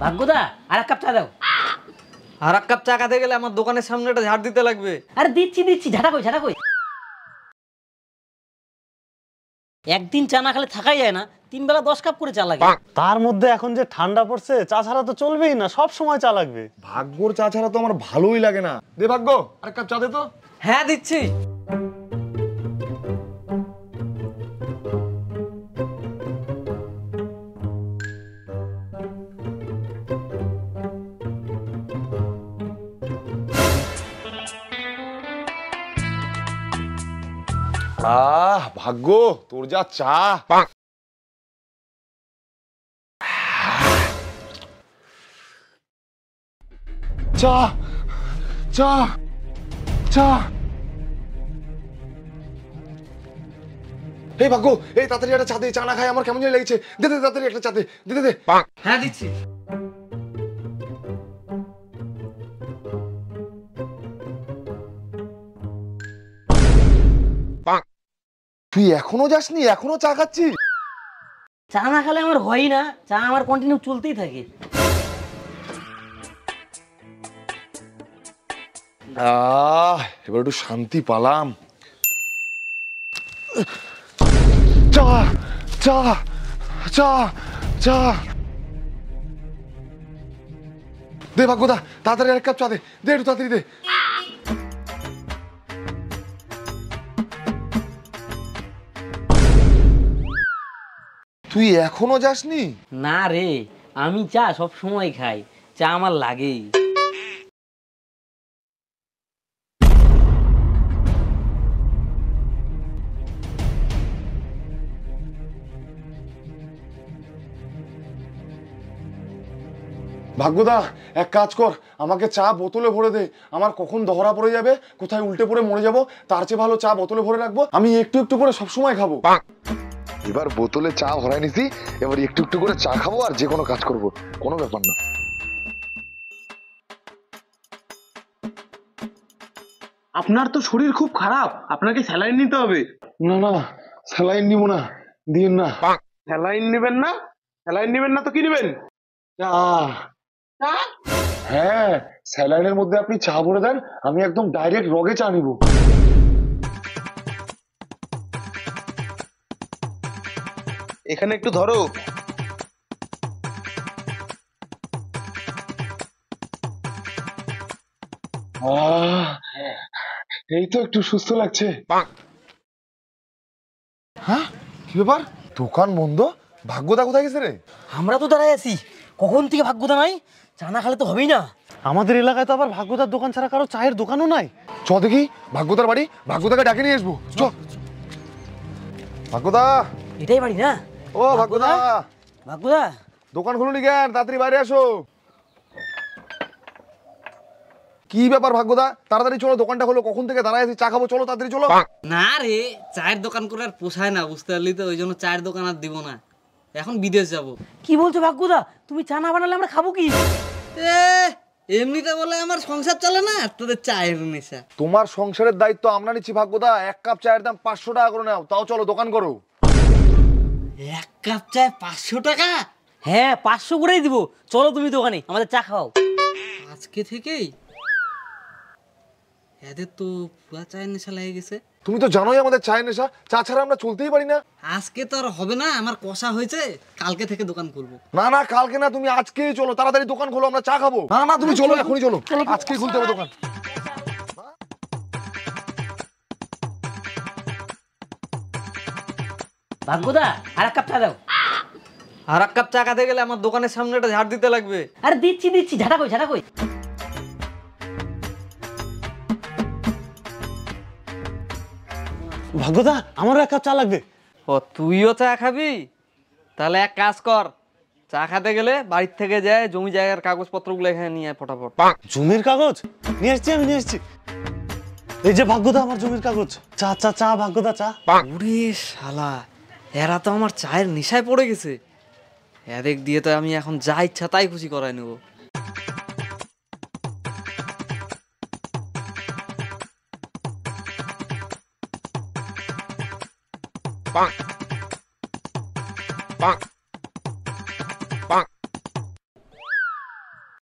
ভাগ্যদা আর এক কাপ চা দাও। আর এক কাপ চা খেতে গেলে আমার দোকানের সামনে একটা ঝাড় দিতে লাগবে। আরে দিচ্ছি ঝাড়া কই। একদিন চা না খেলে থাকাই যায় না, 3 বেলা 10 কাপ করে চা লাগে। তার মধ্যে এখন যে ঠান্ডা পড়ছে, চা ছাড়া তো চলবেই না, সব সময় চা লাগবে। ভাগ্যর চা ছাড়া তো আমার ভালোই লাগে না। দে ভাগ্য আরেক কাপ চা দে তো। হ্যাঁ দিচ্ছি। ভাগ্য তোর যা চা। চা চা চা এই ভাগ্য, এই তাড়াতাড়ি একটা চা দে, চা না খাই আমার কেমন জানি লেগেছে। দে দে তাড়াতাড়ি একটা চা দে, দে দে। হ্যাঁ দিচ্ছি। তুই এখনো যাসনি, এখনো চা খাচ্ছিস? চা না খেলে আমার হয়ই না, চা আমার কন্টিনিউ চলতেই থাকে। এবার একটু শান্তি পালাম। চা চা চা চা দে ভাগ্যদা, তাড়াতাড়ি আরেক কাপ চা দে, দে একটু তাড়াতাড়ি দে। তুই এখনো যাসনি? না রে, আমি চা সব সময় খাই, চা আমার লাগেই। ভাগ্যদা এক কাজ কর, আমাকে চা বোতলে ভরে দে। আমার কখন দহরা পড়ে যাবে, কোথায় উল্টে পড়ে মরে যাব, তার চেয়ে ভালো চা বোতলে ভরে রাখবো, আমি একটু একটু করে সবসময় খাবো। এবার বোতলে চা ভরাই নিছি, এবার একটু একটু করে চা খাবো আর যে কোনো কাজ করব, কোনো ব্যাপার না। আপনার তো শরীর খুব খারাপ, আপনাকে স্যালাইন নিতে হবে। না না, স্যালাইন নিব না, দিন না। স্যালাইন নেবেন না? স্যালাইন নেবেন না তো কি নেবেন? চা। হ্যাঁ, স্যালাইনের মধ্যে আপনি চা ভরে দেন, আমি একদম ডাইরেক্ট রগে চা নিব। এখানে একটু ধরো। এই তো একটু সুস্থ লাগছে। হ্যাঁ, কি ব্যাপার, দোকান বন্ধ? ভাগ্যদা কোথায় গেছে রে? আমরা তো দাঁড়ায় আছি, কখন থেকে ভাগ্যদা নাই, চা না খেলে তো হবেই না। আমাদের এলাকায় তো আবার ভাগ্যদার দোকান ছাড়া কারো চায়ের দোকানও নাই। চ দেখি ভাগ্যদার বাড়ি, ভাগ্যদাকে ডাকে নিয়ে আসবো। চ ভাগ্যদা। এটাই বাড়ি না? ও ভাগ্যদা, ভাগ্যদা দোকান খুলুনি কেন? তাড়াতাড়ি বাইরে আসো। কি ব্যাপার ভাগ্যদা, তাড়াতাড়ি চলো, দোকানটা হলো, কখন থেকে দাঁড়ায় আছি, চা খাবো, চলো তাড়াতাড়ি চলো। না রে, চায়ের দোকান করে আর পোষায় না, বুঝতে পারলি তো, ওই জন্য চায়ের দোকান আর দিব না, এখন বিদেশ যাব। কি বলছো ভাগ্যদা, তুমি চা না বানালে আমরা খাবো কি? এমনিতে বলে আমার সংসার চলে না, তোদের চায়ের নেশা। তোমার সংসারের দায়িত্ব আমরা নিচ্ছি ভাগ্যদা, এক কাপ চায়ের দাম 500 টাকা করে নাও, তাও চলো দোকান করো। এক কাপ চায় 500 টাকা? হ্যাঁ 500 করেই দিব, চলো তুমি দোকানে আমাদের চা খাও। আজকে থেকেই? এদের তো পুরা চায়ের নেশা লেগে গেছে। তুমি তো জানোই আমাদের চায়ের নেশা, চা ছাড়া আমরা চলতেই পারি না। আজকে তো আর হবে না, আমার কষা হয়েছে, কালকে থেকে দোকান খুলবো। না না, কালকে না, তুমি আজকেই চলো, তাড়াতাড়ি দোকান খোলো, আমরা চা খাবো। না না, তুমি চলো, এখনই চলো, আজকেই খুলতে হবে দোকান। ভাগ্যদা আর এক কাপ চা দাও। আর এক কাপ চা খেতে গেলে আমার দোকানের সামনে একটা ঝাড় দিতে লাগবে। আরে দিচ্ছি ঝাড়া কই। ভাগ্যদা, আমারও এক কাপ চা লাগবে। ও তুইও চা খাবি? তাহলে এক কাজ কর, চা খেতে গেলে বাড়ির থেকে যায় জমি জায়গার কাগজপত্রগুলো এখানে নিয়ে আয় ফটাফট। জমির কাগজ নিয়ে আসছি, আমি নিয়ে আসছি। এই যে ভাগ্যদা, আমার জমির কাগজ। চা চা চা ভাগ্যদা, চা। ওরে শালা, এরা তো আমার চায়ের নেশায় পড়ে গেছে, এদিক দিয়ে তো আমি এখন যা ইচ্ছা তাই খুশি করাই নেবো। Bonk. Bonk.